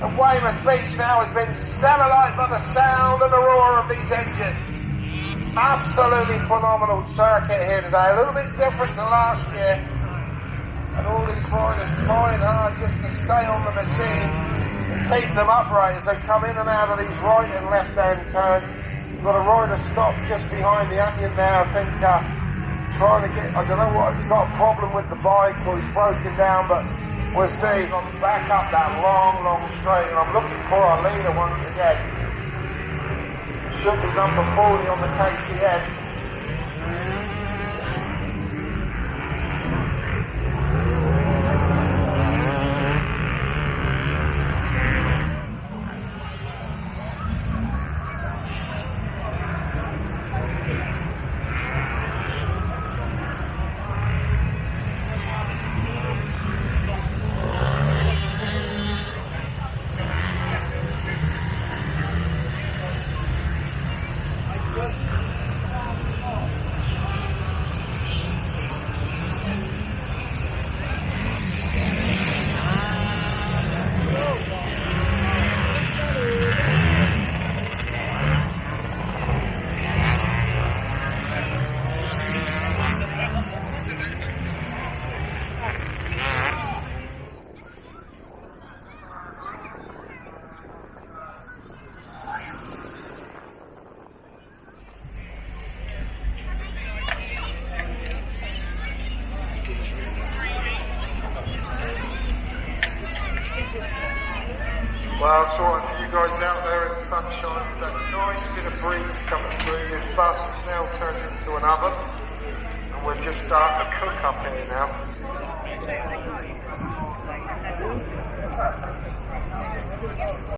And Weymouth Beach now has been satellised by the sound and the roar of these engines. Absolutely phenomenal circuit here today, a little bit different to last year. And all these riders trying hard just to stay on the machine and keep them upright as they come in and out of these right and left hand turns. We've got a rider stopped just behind the onion now, I think, trying to get, I don't know what, he's got a problem with the bike or he's broken down, but we'll see. I'm back up that long straight and I'm looking for our leader once again. Should be number 40 on the KTM. Well, sort of you guys out there in the sunshine with that nice bit of breeze coming through. This bus is now turned into an oven and we're just starting to cook up here now.